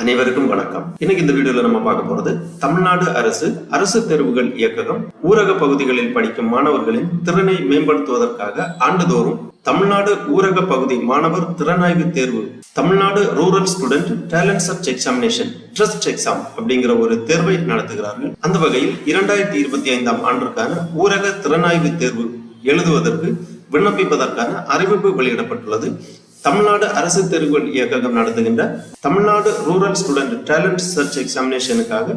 அனைவருக்கும் வணக்கம். இன்னைக்கு இந்த வீடியோல நம்ம பார்க்க போறது தமிழ்நாடு அரசு தேர்வுகள் இயக்ககம் ஊரக பகுதிகளில் படிக்கும் மாணவர்களின் திறனை மேம்படுத்துவதற்காக ஆண்டுதோறும் தமிழ்நாடு ஊரக பகுதி மாணவர் திறனாய்வு தேர்வு, Tamil Nadu rural student talent search examination trust exam அப்படிங்கிற ஒரு தேர்வை நடத்துகிறார்கள். அந்த வகையில் 2025 ஆண்டிற்கான ஊரக திறனாய்வு தேர்வு எழுதுவதற்கு விண்ணப்பிப்பதற்கான அறிவிப்பு வெளியிடப்பட்டுள்ளது. தமிழ்நாடு அரசு தேர்வுகள் இயக்ககம் நடத்துகின்ற Tamil Nadu rural student talent search எக்ஸாமினேஷனுக்காக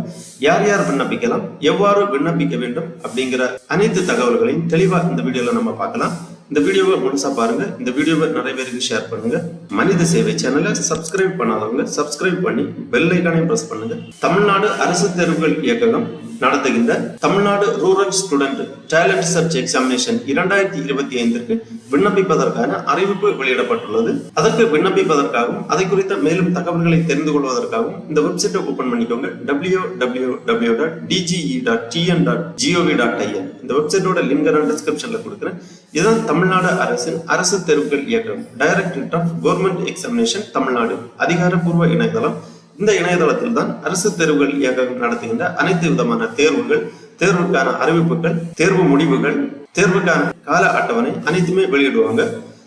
யார் யார் விண்ணப்பிக்கலாம், எவ்வாறு விண்ணப்பிக்க வேண்டும் அப்படிங்கிற அனைத்து தகவல்களையும் தெளிவா இந்த வீடியோல நம்ம பார்க்கலாம். இந்த வீடியோவை முழுசா பாருங்க. இந்த வீடியோவை நிறைய பேருக்கு ஷேர் பண்ணுங்க. மனித சேவை சேனலை சப்ஸ்கிரைப் பண்ணாதவங்க சப்ஸ்கிரைப் பண்ணி பெல் ஐகானையும் பிரஸ் பண்ணுங்க. தமிழ்நாடு அரசு தேர்வுகள் இயக்ககம் நடத்துகின்ற Tamil Nadu rural student talent search examination 2025 விண்ணப்பிப்பதற்கான அறிவிப்பு வெளியிடப்பட்டுள்ளது. அதற்கு விண்ணப்பிப்பதற்காகவும் அதை குறித்த மேலும் தகவல்களை தெரிந்து கொள்வதற்காகவும் இந்த வெப்சைட்டை ஓபன் பண்ணிக்கோங்க. www.dge.tn.gov.in. இந்த வெப்சைட்டோட லிங்க் நான் டிஸ்கிரிப்ஷன்ல கொடுக்குறேன். இதுதான் தமிழ்நாடு அரசின் அரசு தேர்வுகள் இயக்கம், directorate of government examination Tamil Nadu அதிகாரப்பூர்வ இணையதளம். இந்த இணையதளத்தில் தான் அரசு தேர்வுகள் இயக்கம் நடத்துகின்ற அனைத்து விதமான தேர்வுகள், தேர்வுக்கான அறிவிப்புகள், தேர்வு முடிவுகள், தேர்வுக்கான கால அட்டவணை அனைத்துமே வெளியிடுவாங்க.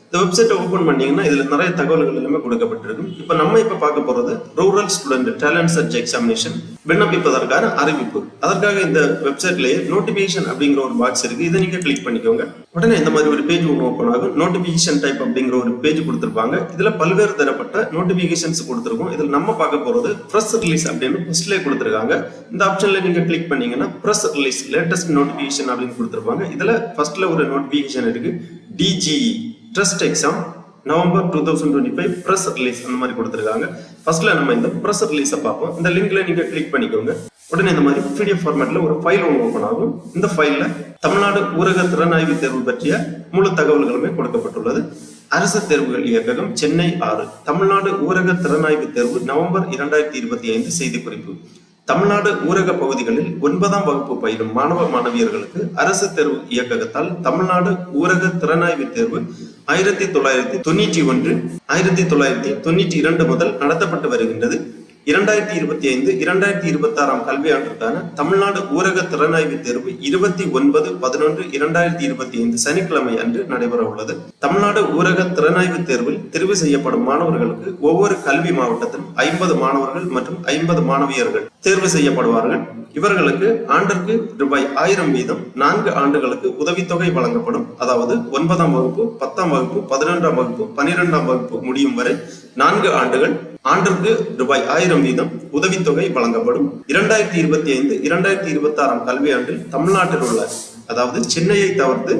இந்த வெப்சைட்டை ஓபன் பண்ணீங்கன்னா இதுல நிறைய தகவல்கள் எல்லாமே கொடுக்கப்பட்டிருக்கும். இப்ப நம்ம பார்க்க போறது rural student talent search examination விண்ணப்பிப்பதற்கான அறிவிப்பு. அதற்காக இந்த வெப்சைட்லயே நோட்டிபிகேஷன் அப்படிங்கிற ஒரு பாக்ஸ் இருக்கு. இதை நீங்க கிளிக் பண்ணிக்கோங்க. உடனே இந்த மாதிரி ஒரு பேஜ் ஒன்று ஓப்பன் ஆகும். நோட்டிபிகேஷன் டைப் அப்படிங்கிற ஒரு பேஜ் கொடுத்திருப்பாங்க. இதுல பல்வேறு தரப்பட்ட நோட்டிபிகேஷன்ஸ் கொடுத்திருக்கும். இதுல நம்ம பார்க்க போறது பிரஸ் ரிலீஸ் அப்படின்னு ஃபர்ஸ்ட்லயே கொடுத்திருக்காங்க. இந்த ஆப்ஷன்ல நீங்க கிளிக் பண்ணீங்கன்னா பிரஸ் ரிலீஸ் லேட்டஸ்ட் நோட்டிபிகேஷன் அப்படின்னு கொடுத்திருப்பாங்க. இதுல ஃபர்ஸ்ட்ல ஒரு நோட்டிபிகேஷன் இருக்கு, DGE trust exam November 2025 press release அந்த மாதிரி கொடுத்திருக்காங்க. ஃபர்ஸ்ட்ல நம்ம இந்த பிரஸ் ரிலீஸை பார்ப்போம். இந்த லிங்க்ல நீங்க கிளிக் பண்ணிக்கோங்க. உடனே இந்த மாதிரி PDF ஃபார்மேட்ல ஒரு ஃபைல் ஒன்று ஓபன் ஆகும். இந்த ஃபைல்ல தமிழ்நாடு ஊரக திறனாய்வு தேர்வு பற்றிய முழு தகவல்களுமே கொடுக்கப்பட்டுள்ளது. அரசு தேர்வுகள் இயக்ககம் சென்னை 6 தமிழ்நாடு ஊரக திறனாய்வு தேர்வு நவம்பர் 2025 செய்திக்குறிப்பு. தமிழ்நாடு ஊரக பகுதிகளில் 9ஆம் வகுப்பு பயிலும் மாணவ மாணவியர்களுக்கு அரசு தேர்வு இயக்ககத்தால் தமிழ்நாடு ஊரக திறனாய்வு தேர்வு 1991 1992 முதல் நடத்தப்பட்டு வருகின்றது. 2025-2026 கல்வியாண்டிற்கான தமிழ்நாடு ஊரக திறனாய்வு தேர்வு 29/11/2025 சனிக்கிழமை அன்று நடைபெற உள்ளது. தமிழ்நாடு ஊரக திறனாய்வு தேர்வில் தெரிவு செய்யப்படும் மாணவர்களுக்கு ஒவ்வொரு கல்வி மாவட்டத்திலும் 50 மாணவர்கள் மற்றும் 50 மாணவியர்கள் தேர்வு செய்யப்படுவார்கள். இவர்களுக்கு ஆண்டிற்கு ₹1000 வீதம் 4 ஆண்டுகளுக்கு உதவித்தொகை வழங்கப்படும். அதாவது 9ஆம் வகுப்பு, 10ஆம் வகுப்பு, 11ஆம் வகுப்பு, 12ஆம் வகுப்பு முடியும் வரை 4 ஆண்டுகள் ஆண்டிற்கு ₹1000 வீதம் உதவித்தொகை வழங்கப்படும். 2025-2026 கல்வியாண்டில் தமிழ்நாட்டில் உள்ள, அதாவது சென்னையை தவிர்த்து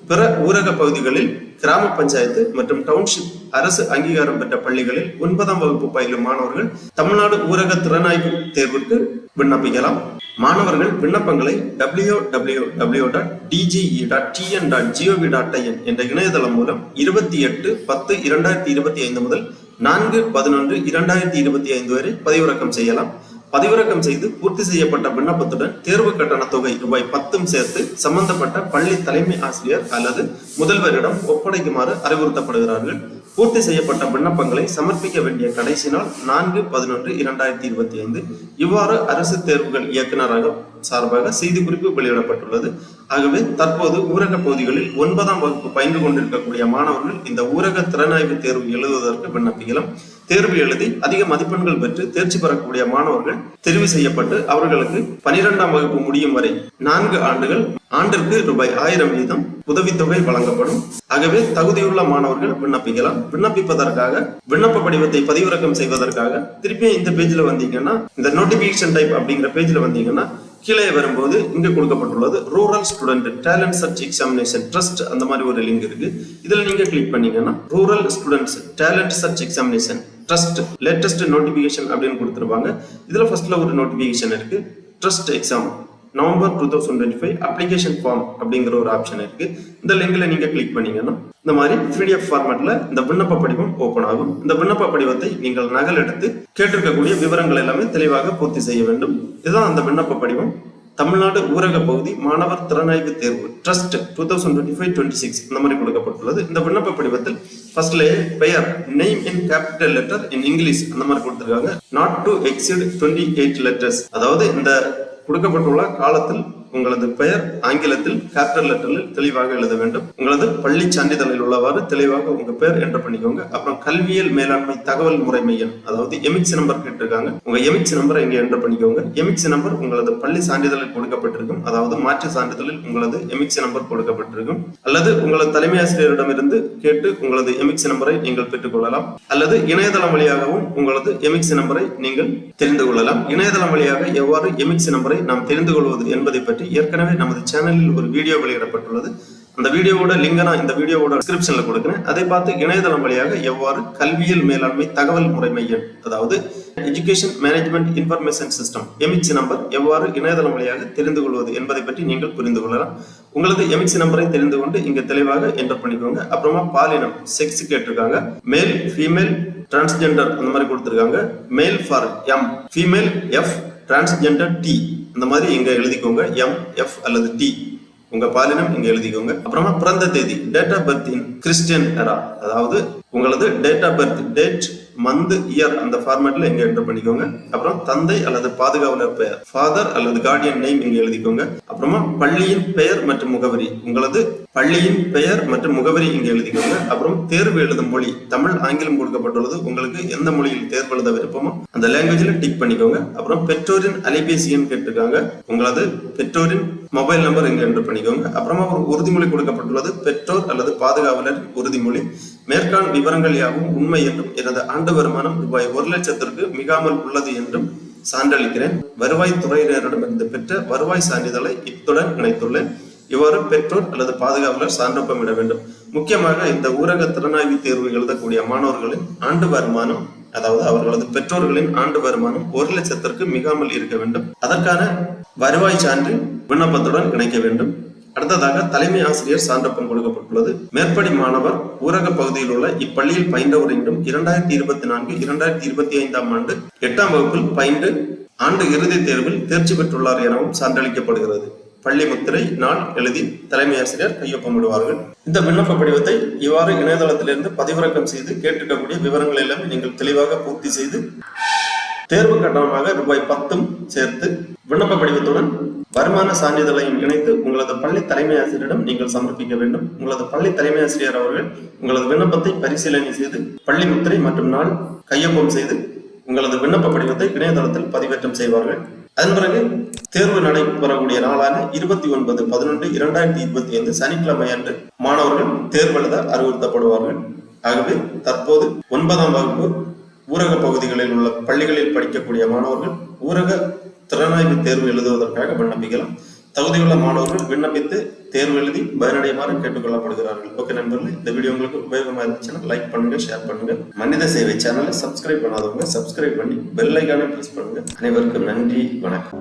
பிற ஊரக பகுதிகளில் கிராம பஞ்சாயத்து மற்றும் டவுன்ஷிப் அரசு அங்கீகாரம் பெற்ற பள்ளிகளில் 9ஆம் வகுப்பு பயிலும் மாணவர்கள் தமிழ்நாடு ஊரக திறனாய்வு தேர்விற்கு விண்ணப்பிக்கலாம். மாணவர்கள் விண்ணப்பங்களை www.dge.tn.gov.in என்ற இணையதளம் மூலம் 28/10/2025 முதல் 4/11/2025 வரை பதிவிறக்கம் செய்யலாம். பதிவிறக்கம் செய்து பூர்த்தி செய்யப்பட்ட விண்ணப்பத்துடன் தேர்வு கட்டண தொகை ₹10 சேர்த்து சம்பந்தப்பட்ட பள்ளி தலைமை ஆசிரியர் அல்லது முதல்வரிடம் ஒப்படைக்குமாறு அறிவுறுத்தப்படுகிறார்கள். பூர்த்தி செய்யப்பட்ட விண்ணப்பங்களை சமர்ப்பிக்க வேண்டிய கடைசி நாள் 4/11/2025. இவ்வாறு அரசு தேர்வுகள் இயக்குநரக சார்பாக செய்திக்குறிப்பு வெளியிடப்பட்டுள்ளது. ஆகவே தற்போது ஊரக பகுதிகளில் 9ஆம் வகுப்பு பயின்று கொண்டிருக்கக்கூடிய மாணவர்கள் இந்த ஊரக திறனாய்வு தேர்வு எழுதுவதற்கு விண்ணப்பிக்கலாம். தேர்வு எழுதி அதிக மதிப்பெண்கள் பெற்று தேர்ச்சி பெறக்கூடிய மாணவர்கள் தெரிவு செய்யப்பட்டு அவர்களுக்கு 12ஆம் வகுப்பு முடியும் வரை 4 ஆண்டுகள் ஆண்டிற்கு ₹1000 வீதம் உதவித்தொகை வழங்கப்படும். ஆகவே தகுதியுள்ள மாணவர்கள் விண்ணப்பிக்கலாம். விண்ணப்பிப்பதற்காக விண்ணப்ப படிவத்தை பதிவிறக்கம் செய்வதற்காக திருப்பி இந்த பேஜ்ல வந்தீங்கன்னா, இந்த நோட்டிபிகேஷன் டைப் அப்படிங்கிற பேஜ்ல வந்தீங்கன்னா கீழே வரும்போது இங்க கொடுக்கப்பட்டுள்ளது rural student talent search examination trust அந்த மாதிரி ஒரு லிங்க் இருக்கு. இதுல நீங்க கிளிக் பண்ணீங்கன்னா rural students talent search examination trust latest notification அப்படின்னு கொடுத்துருப்பாங்க. இதுல ஃபர்ஸ்ட்ல ஒரு நோட்டிபிகேஷன் இருக்கு, trust exam November 2025 application form அப்படிங்கிற ஒரு ஆப்ஷன் இருக்கு. இந்த லிங்க்ல நீங்க கிளிக் பண்ணீங்கன்னா இந்த மாதிரி PDF ஃபார்மேட்ல இந்த விண்ணப்ப படிவம் ஓபன் ஆகும். இந்த விண்ணப்ப படிவத்தை நீங்கள் நகல் எடுத்து கேட்டிருக்கக்கூடிய விவரங்கள் எல்லாமே தெளிவாக பூர்த்தி செய்ய வேண்டும். இதுதான் அந்த விண்ணப்ப படிவம். தமிழ்நாடு ஊரக பகுதி மாணவர் திறனாய்வு தேர்வு ட்ரஸ்ட் 2025-26 இந்த மாதிரி கொடுக்கப்பட்டுள்ளது. இந்த விண்ணப்ப படிவத்தில் ஃபர்ஸ்ட்ல பெயர் name in capital letter in English அந்த மாதிரி கொடுத்திருக்காங்க. Not to exceed 28 letters. அதாவது இந்த கொடுக்கப்பட்டுள்ள காலத்தில் உங்களது பெயர் ஆங்கிலத்தில் கேபிட்டல் லெட்டரில் தெளிவாக எழுத வேண்டும். உங்களது பள்ளி சான்றிதழில் உள்ளவாறு தெளிவாக உங்க பெயர் என்டர் பண்ணிக்கோங்க. அப்புறம் கல்வியியல் மேலாண்மை தகவல் முறைமை எண், அதாவது எமிக்ஸ் நம்பர் கேட்டிருக்காங்க. உங்க எமிக்ஸ் நம்பரை இங்க என்டர் பண்ணிக்கோங்க. எமிக்ஸ் நம்பர் உங்களது பள்ளி சான்றிதழில் கொடுக்கப்பட்டிருக்கும், அதாவது மாற்று சான்றிதழில் உங்களது எமிக்ஸ் நம்பர் கொடுக்கப்பட்டிருக்கும். அல்லது உங்களது தலைமை ஆசிரியரிடமிருந்து கேட்டு உங்களது எமிக்ஸ் நம்பரை நீங்கள் பெற்றுக் கொள்ளலாம். அல்லது இணையதளம் வழியாகவும் உங்களது எமிக்ஸ் நம்பரை நீங்கள் தெரிந்து கொள்ளலாம். இணையதளம் வழியாக எவ்வாறு எமிக்ஸ் நம்பரை நாம் தெரிந்து கொள்வது என்பதை பற்றி ஏற்கனவே நமது சேனலில் ஒரு வீடியோ வெளியிடப்பட்டுள்ளது. அந்த வீடியோவோட லிங்கை நான் இந்த வீடியோவோட டிஸ்கிரிப்ஷன்ல கொடுக்கிறேன். அதை பார்த்து இணையதளம் வழியாக எவ்வாறு கல்வியியல் மேலாண்மை தகவல் முறைமை எண், அதாவது education management information system EMIS number எவ்வாறு இணையதளம் வழியாக தெரிந்து கொள்வது என்பதை பற்றி நீங்கள் புரிந்து கொள்ளலாம். உங்களது எமிக்ஸ் நம்பரை தெரிந்து கொண்டு இங்க தெளிவாக என்டர் பண்ணிக்கோங்க. அப்புறமா பாலினம் செக்ஸ் கேட்டிருக்காங்க. மேல், ஃபீமேல், டிரான்ஸ்ஜெண்டர் அந்த மாதிரி கொடுத்திருக்காங்க. Male for M, female F, transgender T இந்த மாதிரி இங்க எழுதிக்கோங்க. எம், எஃப் அல்லது டி உங்க பாலினம் இங்க எழுதிக்கோங்க. அப்புறமா பிறந்த தேதி date of birth in Christian era, அதாவது உங்களது date of birth date, month, year அந்த ஃபார்மேட்ல இங்க என்டர் பண்ணிக்கோங்க. அப்புறம் தந்தை அல்லது பாதுகாவலர் பெயர் ஃபாதர் அல்லது கார்டியன் நேம் இங்க எழுதிக்கோங்க. அப்புறமா பள்ளியின் பெயர் மற்றும் முகவரி, உங்களது பள்ளியின் பெயர் மற்றும் முகவரி இங்க எழுதிக்கோங்க. அப்புறம் தேர்வு எழுதும் மொழி தமிழ், ஆங்கிலம் கொடுக்கப்பட்டுள்ளது. உங்களுக்கு எந்த மொழியில் தேர்வு எழுத விருப்பமோ அந்த லாங்குவேஜ்ல டிக் பண்ணிக்கோங்க. அப்புறம் பெற்றோரின் அலைபேசி எண் கேட்டிருக்காங்க. உங்களது பெற்றோரின் மொபைல் நம்பர் இங்க என்டர் பண்ணிக்கோங்க. அப்புறமா ஒரு உறுதிமொழி கொடுக்கப்பட்டுள்ளது. பெற்றோர் அல்லது பாதுகாவலர் உறுதிமொழி. மேற்காண் விவரங்கள் யாவும் உண்மை என்றும் எனது ஆண்டு வருமானம் ரூபாய் 1,00,000 மிகாமல் உள்ளது என்றும் சான்றளிக்கிறேன். வருவாய் துறையினரிடமிருந்து பெற்ற வருவாய் சான்றிதழை இத்துடன் இணைத்துள்ளேன். இவ்வாறு பெற்றோர் அல்லது பாதுகாவலர் சான்றொப்பமிட வேண்டும். முக்கியமாக இந்த ஊரக திறனாய்வு தேர்வு எழுதக்கூடிய மாணவர்களின் ஆண்டு வருமானம், அதாவது அவர்களது பெற்றோர்களின் ஆண்டு வருமானம் 1,00,000 மிகாமல் இருக்க வேண்டும். அதற்கான வருவாய் சான்று விண்ணப்பத்துடன் இணைக்க வேண்டும். அடுத்ததாக தலைமை ஆசிரியர் சான்றப்பம் கொடுக்கப்பட்டுள்ளது. மேற்படி மாணவர் ஊரக பகுதியில் உள்ள இப்பள்ளியில் பயின்றவர் என்றும் 2024-2025 ஆண்டு 8ஆம் வகுப்பில் பயின்று ஆண்டு இறுதி தேர்வில் தேர்ச்சி பெற்றுள்ளார் எனவும் சான்றளிக்கப்படுகிறது. பள்ளி முத்திரை நாள் எழுதி தலைமை ஆசிரியர் கையொப்பமிடுவார்கள். இந்த விண்ணப்ப படிவத்தை இவ்வாறு இணையதளத்திலிருந்து பதிவிறக்கம் செய்து கேட்டிருக்கக்கூடிய விவரங்கள் எல்லாமே நீங்கள் தெளிவாக பூர்த்தி செய்து தேர்வு கட்டணமாக ரூபாய் 10 சேர்த்து விண்ணப்ப படிவத்துடன் வருமான சான்றிதழையும் இணைத்து உங்களது பள்ளி தலைமை ஆசிரியரிடம் நீங்கள் சமர்ப்பிக்க வேண்டும். உங்களது பள்ளி தலைமை ஆசிரியர் அவர்கள் உங்களது விண்ணப்பத்தை பரிசீலனை செய்து பள்ளி முத்திரை மற்றும் நாள் கையொப்பம் செய்து உங்களது விண்ணப்ப படிவத்தை இணையதளத்தில் பதிவேற்றம் செய்வார்கள். அதன் பிறகு தேர்வு நடைபெறக்கூடிய நாளான 29/11/2025 சனிக்கிழமை அன்று மாணவர்கள் தேர்வு எழுத அறிவுறுத்தப்படுவார்கள். ஆகவே தற்போது 9ஆம் வகுப்பு ஊரக பகுதிகளில் உள்ள பள்ளிகளில் படிக்கக்கூடிய மாணவர்கள் ஊரக திறனாய்வு தேர்வு எழுதுவதற்காக விண்ணப்பிக்கலாம். தகுதியுள்ள மாணவர்கள் விண்ணப்பித்து தேர்வு எழுதி பயனடையுமாறு கேட்டுக்கொள்ளப்படுகிறார்கள். ஓகே நண்பர்களே, இந்த வீடியோ உங்களுக்கு உபயோகமா இருந்துச்சுன்னா லைக் பண்ணுங்க, ஷேர் பண்ணுங்க. மனித சேவை சேனலை சப்ஸ்கிரைப் பண்ணாதவங்க சப்ஸ்கிரைப் பண்ணி பெல் ஐகானை பிரஸ் பண்ணுங்க. அனைவருக்கும் நன்றி, வணக்கம்.